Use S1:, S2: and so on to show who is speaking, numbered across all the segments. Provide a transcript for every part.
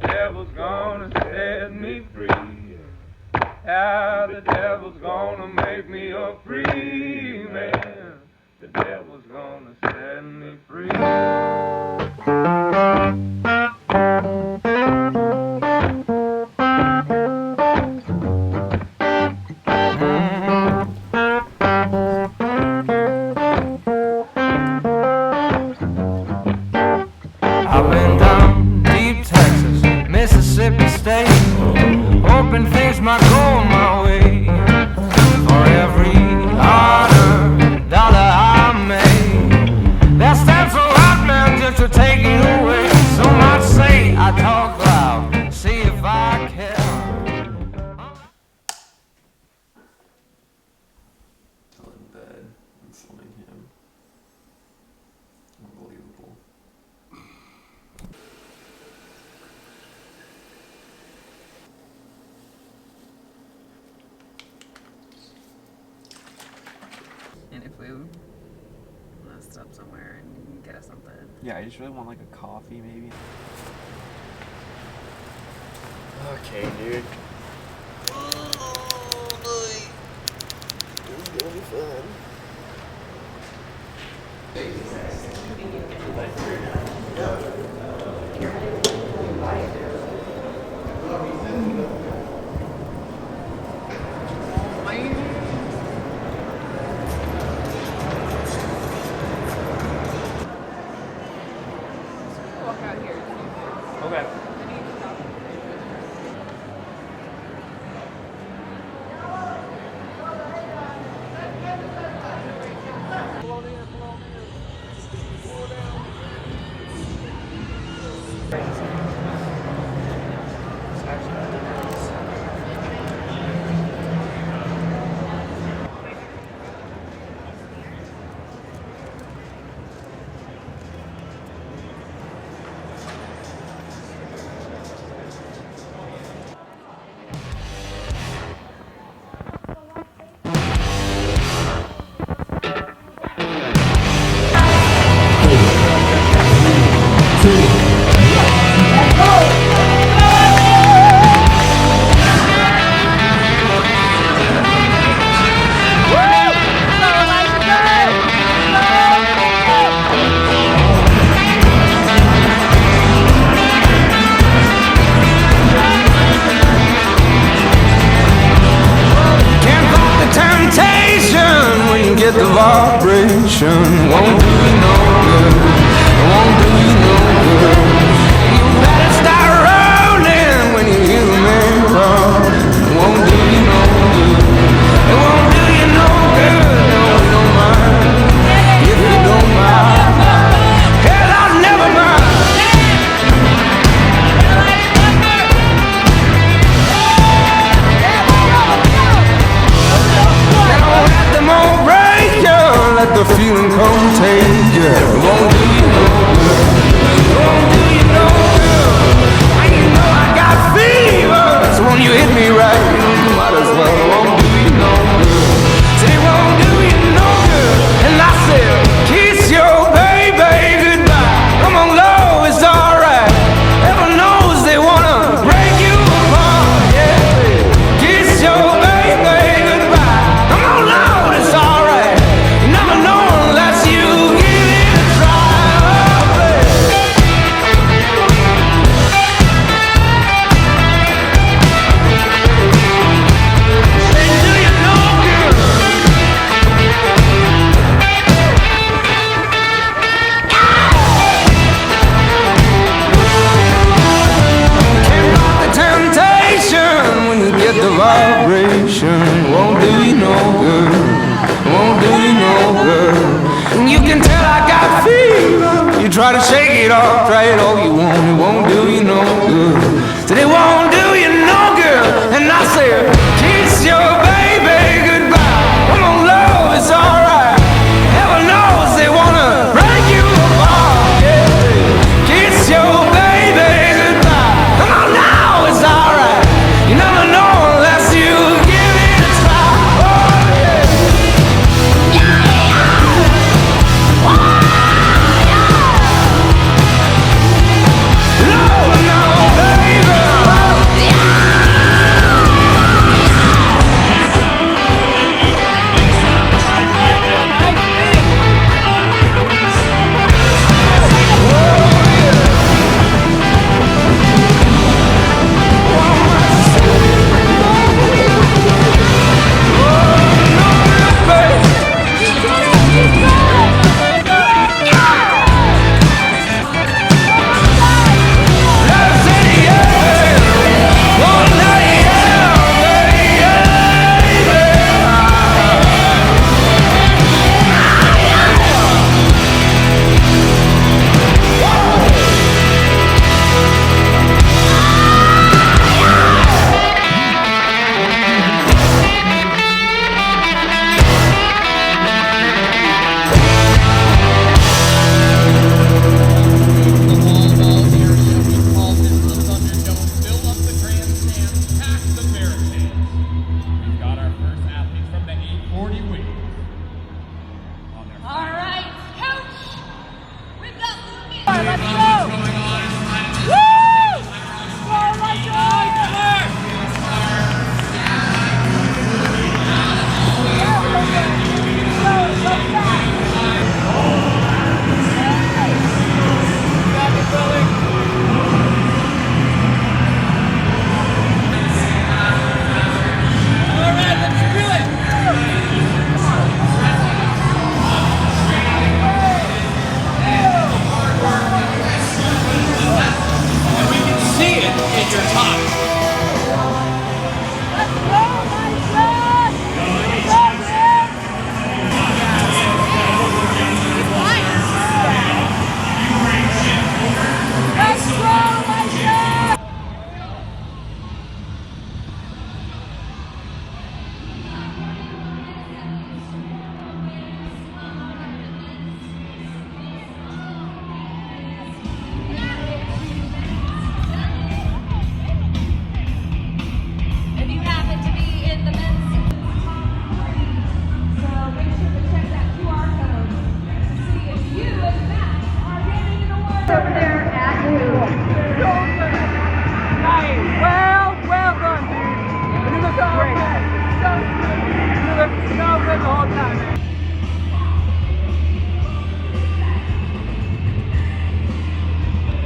S1: the devil's gonna set me free. How the devil's gonna make me a free man. The devil's gonna set me free.
S2: I've been down deep Texas, Mississippi State, hoping things might go my way. For every $100 I made, that stands so hot, man, just to take it away. So much say I talk loud, see if I can.
S3: Still in bed and filming him. Unbelievable.
S4: And if we messed up somewhere and get us something.
S3: Yeah, I just really want like a coffee maybe. Okay, dude. Oh boy. This is gonna be fun.
S4: Walk out here.
S3: Okay.
S2: Get the vibration, won't do you no good, won't do you no good. You better start rolling when you hear me roll. Won't do you no good, it won't do you no good. No, you don't mind, if you don't mind, hell I'll never mind. Now at the moment let the feeling come take you. It won't do you no good. It won't do you no good. And you know I got fever, so when you hit me right, you might as well. It won't do you no good. Said it won't do you no good. And I said, kiss your baby goodbye. Come on, love, it's alright. Heaven knows they wanna break you apart. Yeah, kiss your baby goodbye. Come on, love, it's alright. Never know unless you give it a try. Say, do you know, girl? Can't block the temptation when you get the vibration. Won't do you no good. Won't do you no good. You can tell I got fever. You try to shake it off, try it all you want. It won't do you no good. Said it won't do you no good. And I said, kiss your baby goodbye. Come on, love, it's alright. Heaven knows they wanna break you apart. Yeah. Kiss your baby goodbye. Come on now, it's alright. You never know unless you give it a try. Oh, yeah. No, no, baby.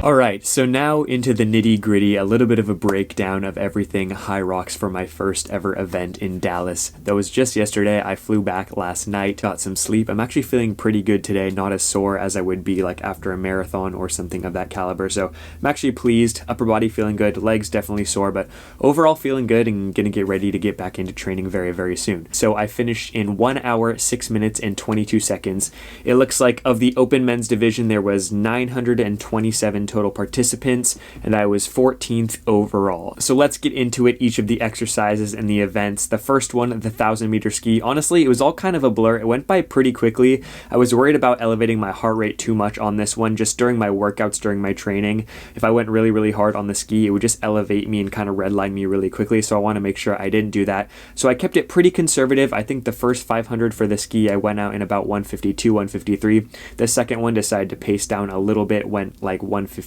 S5: Alright, so now into the nitty gritty, a little bit of a breakdown of everything Hyrox for my first ever event in Dallas. That was just yesterday. I flew back last night, got some sleep. I'm actually feeling pretty good today, not as sore as I would be like after a marathon or something of that caliber. So I'm actually pleased, upper body feeling good, legs definitely sore, but overall feeling good and gonna get ready to get back into training very, very soon. So I finished in 1 hour, 6 minutes, and 22 seconds. It looks like of the open men's division, there was 927 total participants, and I was 14th overall. So let's get into it, each of the exercises and the events. The first one, the 1,000-meter ski. Honestly, it was all kind of a blur. It went by pretty quickly. I was worried about elevating my heart rate too much on this one, just during my workouts, during my training. If I went really, really hard on the ski, it would just elevate me and kind of redline me really quickly, so I want to make sure I didn't do that. So I kept it pretty conservative. I think the first 500 for the ski, I went out in about 152, 153. The second one decided to pace down a little bit, went like 157,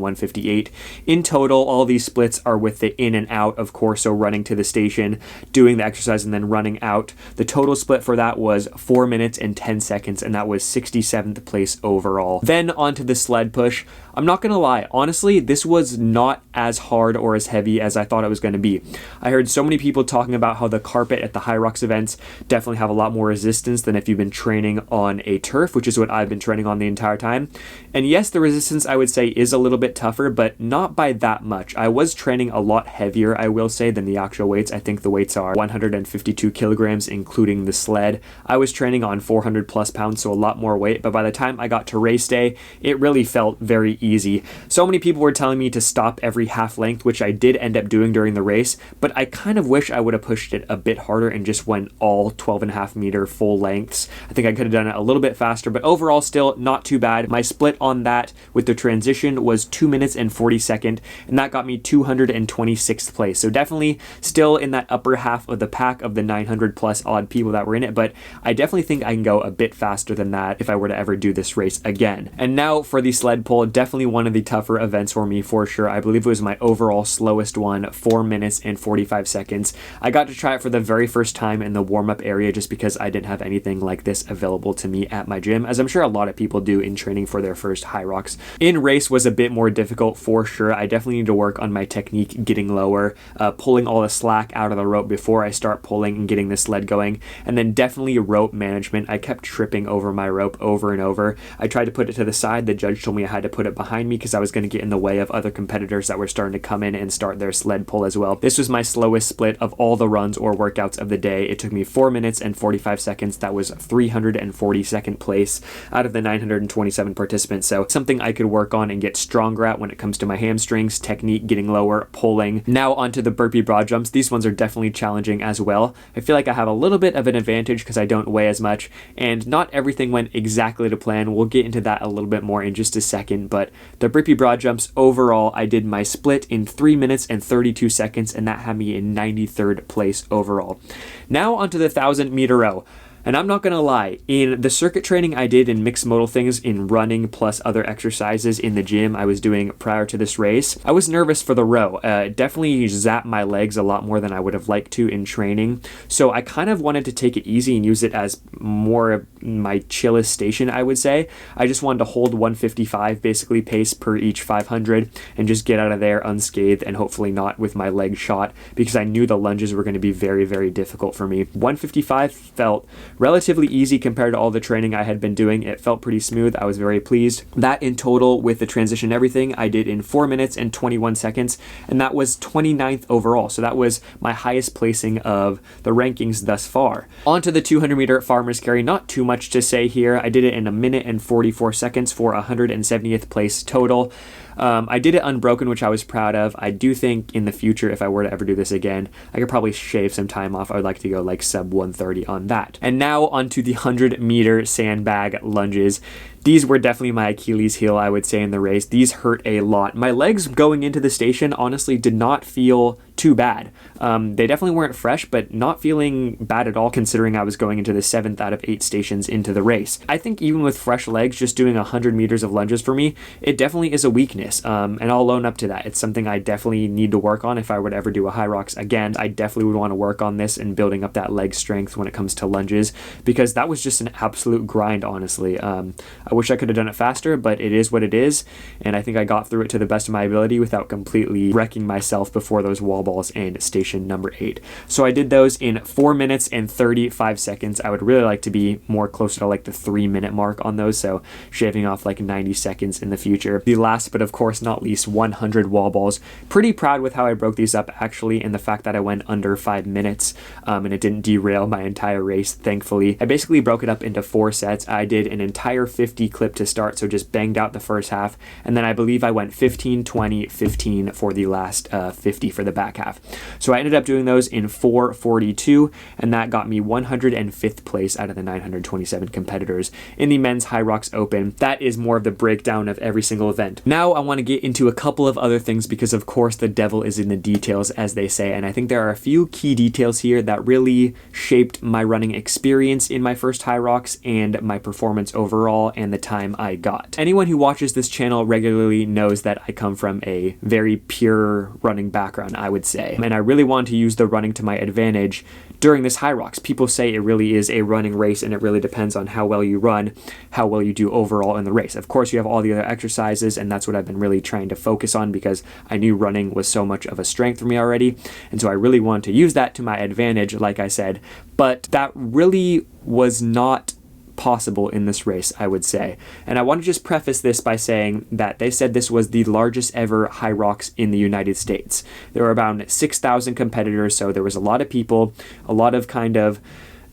S5: 158. In total, all these splits are with the in and out, of course, so running to the station, doing the exercise, and then running out. The total split for that was 4 minutes and 10 seconds, and that was 67th place overall. Then onto the sled push. I'm not gonna lie, honestly, this was not as hard or as heavy as I thought it was gonna be. I heard so many people talking about how the carpet at the Hyrox events definitely have a lot more resistance than if you've been training on a turf, which is what I've been training on the entire time. And yes, the resistance I would say is a little bit tougher, but not by that much. I was training a lot heavier, I will say, than the actual weights. I think the weights are 152 kilograms, including the sled. I was training on 400 plus pounds, so a lot more weight, but by the time I got to race day, it really felt very easy. So many people were telling me to stop every half length, which I did end up doing during the race, but I kind of wish I would have pushed it a bit harder and just went all 12.5 meter full lengths. I think I could have done it a little bit faster, but overall still not too bad. My split on that with the transition was 2 minutes and 42nd, and that got me 226th place. So definitely still in that upper half of the pack of the 900 plus odd people that were in it, but I definitely think I can go a bit faster than that if I were to ever do this race again. And now for the sled pull, definitely one of the tougher events for me for sure. I believe it was my overall slowest one, 4 minutes and 45 seconds. I got to try it for the very first time in the warm-up area just because I didn't have anything like this available to me at my gym, as I'm sure a lot of people do in training for their first Hyrox. In race was a bit more difficult for sure. I definitely need to work on my technique getting lower, pulling all the slack out of the rope before I start pulling and getting the sled going, and then definitely rope management. I kept tripping over my rope over and over. I tried to put it to the side. The judge told me I had to put it behind me because I was going to get in the way of other competitors that were starting to come in and start their sled pull as well. This was my slowest split of all the runs or workouts of the day. It took me 4 minutes and 45 seconds. That was 342nd place out of the 927 participants. So something I could work on and get stronger at when it comes to my hamstrings, technique, getting lower, pulling. Now onto the burpee broad jumps. These ones are definitely challenging as well. I feel like I have a little bit of an advantage because I don't weigh as much, and not everything went exactly to plan. We'll get into that a little bit more in just a second, but the burpee broad jumps, overall, I did my split in 3 minutes and 32 seconds, and that had me in 93rd place overall. Now onto the 1,000-meter row. And I'm not gonna lie, in the circuit training I did in mixed modal things, in running plus other exercises in the gym I was doing prior to this race, I was nervous for the row. It definitely zapped my legs a lot more than I would have liked to in training. So I kind of wanted to take it easy and use it as more my chillest station, I would say. I just wanted to hold 155 basically pace per each 500 and just get out of there unscathed, and hopefully not with my leg shot, because I knew the lunges were going to be very, very difficult for me. 155 felt relatively easy compared to all the training I had been doing. It felt pretty smooth. I was very pleased. That in total, with the transition and everything, I did in 4 minutes and 21 seconds, and that was 29th overall. So that was my highest placing of the rankings thus far. On to the 200-meter farmer's carry. Not too much to say here. I did it in 1 minute and 44 seconds for 170th place total. I did it unbroken, which I was proud of. I do think in the future, if I were to ever do this again, I could probably shave some time off. I would like to go like sub 130 on that. And now onto the 100-meter sandbag lunges. These were definitely my Achilles heel, I would say, in the race. These hurt a lot. My legs going into the station honestly did not feel too bad. They definitely weren't fresh, but not feeling bad at all considering I was going into the 7th out of 8 stations into the race. I think even with fresh legs, just doing 100 meters of lunges for me, it definitely is a weakness, and I'll own up to that. It's something I definitely need to work on if I would ever do a Hyrox again. I definitely would want to work on this and building up that leg strength when it comes to lunges, because that was just an absolute grind, honestly. I wish I could have done it faster, but it is what it is, and I think I got through it to the best of my ability without completely wrecking myself before those wall balls and station number 8. So I did those in 4 minutes and 35 seconds. I would really like to be more closer to like the 3-minute mark on those, so shaving off like 90 seconds in the future. The last, but of course not least, 100 wall balls. Pretty proud with how I broke these up actually, and the fact that I went under 5 minutes and it didn't derail my entire race, thankfully. I basically broke it up into 4 sets. I did an entire 50 clip to start, so just banged out the first half, and then I believe I went 15, 20, 15 for the last 50 for the back half. So I ended up doing those in 4:42, and that got me 105th place out of the 927 competitors in the men's Hyrox Open. That is more of the breakdown of every single event. Now I want to get into a couple of other things because of course the devil is in the details, as they say, and I think there are a few key details here that really shaped my running experience in my first Hyrox and my performance overall and the time I got. Anyone who watches this channel regularly knows that I come from a very pure running background, I would say, and I really want to use the running to my advantage during this Hyrox. People say it really is a running race, and it really depends on how well you run, how well you do overall in the race. Of course, you have all the other exercises, and that's what I've been really trying to focus on because I knew running was so much of a strength for me already, and so I really wanted to use that to my advantage, like I said, but that really was not possible in this race, I would say. And I want to just preface this by saying that they said this was the largest ever Hyrox in the United States. There were around 6,000 competitors, so there was a lot of people, a lot of kind of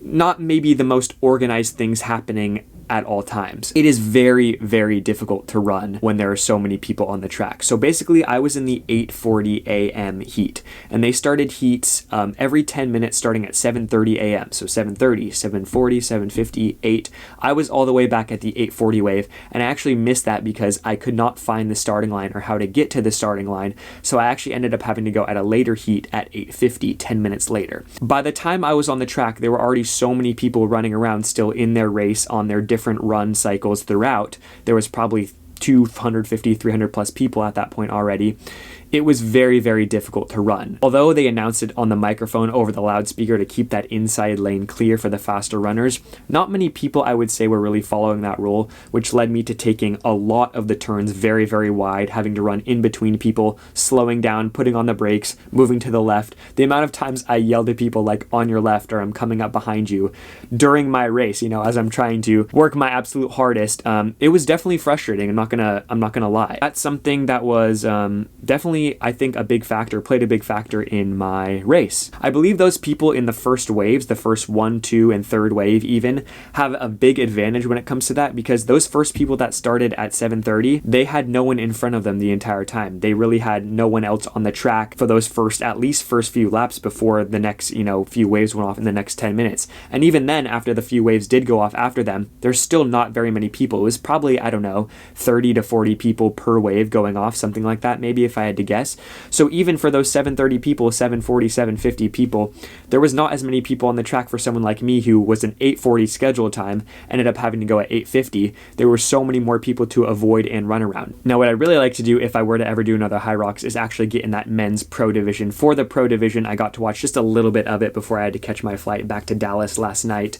S5: not maybe the most organized things happening at all times. It is very, very difficult to run when there are so many people on the track. So basically I was in the 8:40 a.m. heat, and they started heats every 10 minutes starting at 7:30 a.m. So 7:30, 7:40, 7:50, 8. I was all the way back at the 8:40 wave, and I actually missed that because I could not find the starting line or how to get to the starting line. So I actually ended up having to go at a later heat at 8:50, 10 minutes later. By the time I was on the track, there were already so many people running around still in their race on their different run cycles throughout. There was probably 250, 300 plus people at that point already. It was very, very difficult to run. Although they announced it on the microphone over the loudspeaker to keep that inside lane clear for the faster runners, not many people, I would say, were really following that rule, which led me to taking a lot of the turns very, very wide, having to run in between people, slowing down, putting on the brakes, moving to the left. The amount of times I yelled at people like, "on your left," or "I'm coming up behind you," during my race, you know, as I'm trying to work my absolute hardest, it was definitely frustrating. I'm not gonna lie. That's something that was definitely, I think, played a big factor in my race. I believe those people in the first waves, the first 1, 2, and 3rd wave even, have a big advantage when it comes to that, because those first people that started at 7:30, they had no one in front of them the entire time. They really had no one else on the track for those first few laps before the next, few waves went off in the next 10 minutes. And even then, after the few waves did go off after them, there's still not very many people. It was probably, 30 to 40 people per wave going off, something like that, maybe, if I had to guess. So even for those 7:30 people, 7:40, 7:50 people, there was not as many people on the track for someone like me who was an 8:40 scheduled time, ended up having to go at 8:50. There were so many more people to avoid and run around. Now, what I'd really like to do if I were to ever do another Hyrox is actually get in that men's pro division. For the pro division, I got to watch just a little bit of it before I had to catch my flight back to Dallas last night.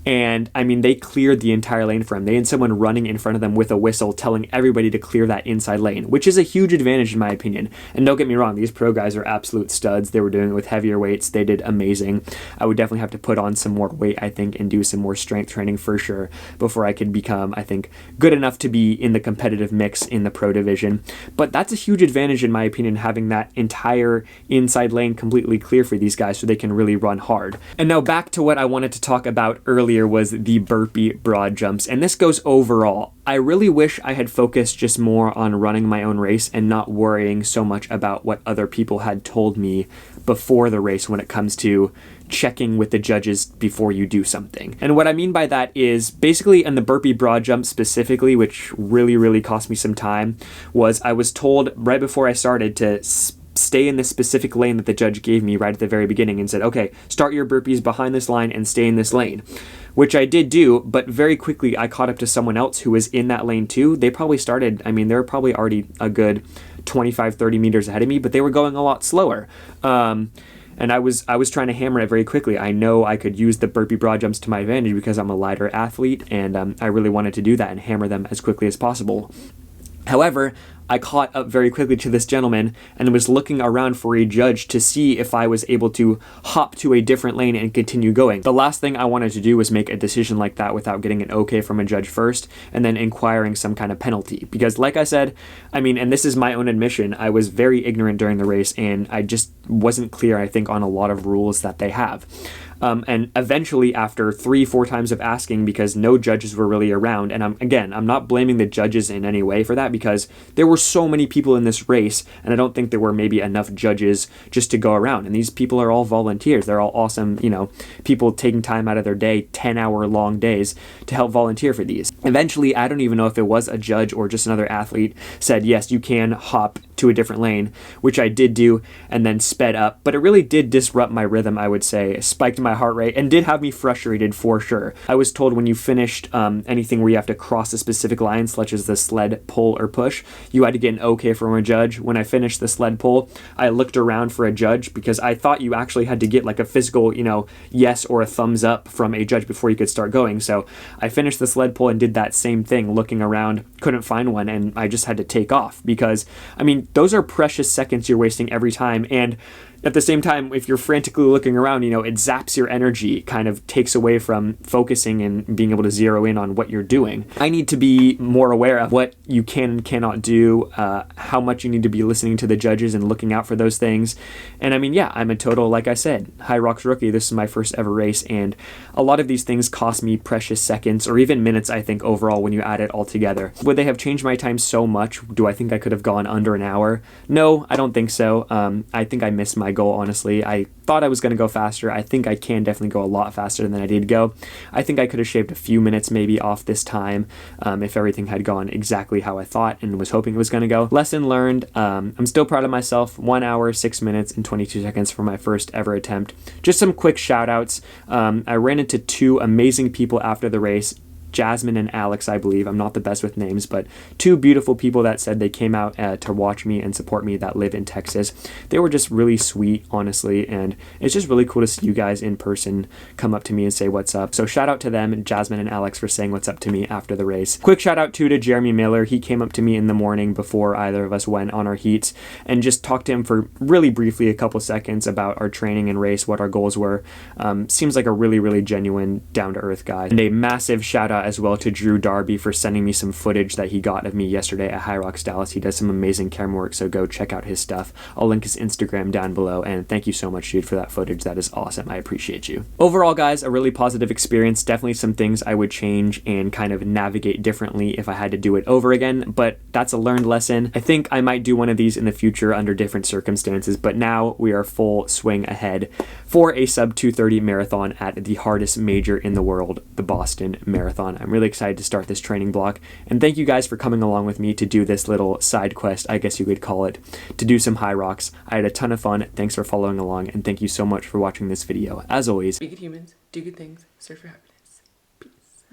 S5: And they cleared the entire lane for him. They had someone running in front of them with a whistle telling everybody to clear that inside lane, which is a huge advantage in my opinion. And don't get me wrong, these pro guys are absolute studs. They were doing it with heavier weights. They did amazing. I would definitely have to put on some more weight, I think, and do some more strength training for sure before I could become, I think, good enough to be in the competitive mix in the pro division. But that's a huge advantage in my opinion, having that entire inside lane completely clear for these guys so they can really run hard. And now back to what I wanted to talk about earlier was the burpee broad jumps, and this goes overall. I really wish I had focused just more on running my own race and not worrying so much about what other people had told me before the race when it comes to checking with the judges before you do something. And what I mean by that is basically in the burpee broad jump specifically, which really, really cost me some time, was I was told right before I started to stay in this specific lane that the judge gave me right at the very beginning and said, okay, start your burpees behind this line and stay in this lane, which I did do, but very quickly I caught up to someone else who was in that lane too. They probably started, I mean, they were probably already a good 25, 30 meters ahead of me, but they were going a lot slower. And I was trying to hammer it very quickly. I know I could use the burpee broad jumps to my advantage because I'm a lighter athlete, and I really wanted to do that and hammer them as quickly as possible. However, I caught up very quickly to this gentleman and was looking around for a judge to see if I was able to hop to a different lane and continue going. The last thing I wanted to do was make a decision like that without getting an okay from a judge first and then inquiring some kind of penalty. Because like I said, I mean, and this is my own admission, I was very ignorant during the race and I just wasn't clear, I think, on a lot of rules that they have. And eventually, after 3-4 times of asking, because no judges were really around, and I'm not blaming the judges in any way for that, because there were so many people in this race, and I don't think there were maybe enough judges just to go around. And these people are all volunteers. They're all awesome, people taking time out of their day, 10-hour-long days, to help volunteer for these. Eventually, I don't even know if it was a judge or just another athlete, said, yes, you can hop to a different lane, which I did do, and then sped up. But it really did disrupt my rhythm, I would say, spiked my heart rate, and did have me frustrated for sure. I was told when you finished anything where you have to cross a specific line, such as the sled, pull, or push, you had to get an okay from a judge. When I finished the sled pull, I looked around for a judge because I thought you actually had to get like a physical, yes or a thumbs up from a judge before you could start going. So I finished the sled pull and did that same thing, looking around, couldn't find one, and I just had to take off because, I mean, those are precious seconds you're wasting every time. And at the same time, if you're frantically looking around, it zaps your energy, kind of takes away from focusing and being able to zero in on what you're doing. I need to be more aware of what you can and cannot do, how much you need to be listening to the judges and looking out for those things. And I mean, yeah, I'm a total, like I said, Hyrox rookie. This is my first ever race, and a lot of these things cost me precious seconds or even minutes, I think, overall when you add it all together. Would they have changed my time so much? Do I think I could have gone under an hour? No, I don't think so. I think I missed my goal, honestly. I thought I was going to go faster. I think I can definitely go a lot faster than I did go. I think I could have shaved a few minutes maybe off this time if everything had gone exactly how I thought and was hoping it was going to go. Lesson learned. I'm still proud of myself. 1 hour, 6 minutes, and 22 seconds for my first ever attempt. Just some quick shout outs. I ran into 2 amazing people after the race. Jasmine and Alex, I believe. I'm not the best with names, but 2 beautiful people that said they came out to watch me and support me that live in Texas. They were just really sweet, honestly, and it's just really cool to see you guys in person come up to me and say what's up. So shout out to them, Jasmine and Alex, for saying what's up to me after the race. Quick shout out too to Jeremy Miller. He came up to me in the morning before either of us went on our heats and just talked to him for really briefly, a couple seconds, about our training and race, what our goals were. Seems like a really, really genuine, down-to-earth guy. And a massive shout out as well to Drew Darby for sending me some footage that he got of me yesterday at Hyrox Dallas. He does some amazing camera work, so go check out his stuff. I'll link his Instagram down below, and thank you so much, dude, for that footage. That is awesome. I appreciate you. Overall, guys, a really positive experience. Definitely some things I would change and kind of navigate differently if I had to do it over again, but that's a learned lesson. I think I might do one of these in the future under different circumstances, but now we are full swing ahead for a sub 2:30 marathon at the hardest major in the world, the Boston Marathon. I'm really excited to start this training block, and thank you guys for coming along with me to do this little side quest, I guess you could call it, to do some Hyrox. I had a ton of fun. Thanks for following along, and thank you so much for watching this video. As always,
S4: Be good humans, do good things, search for happiness. Peace.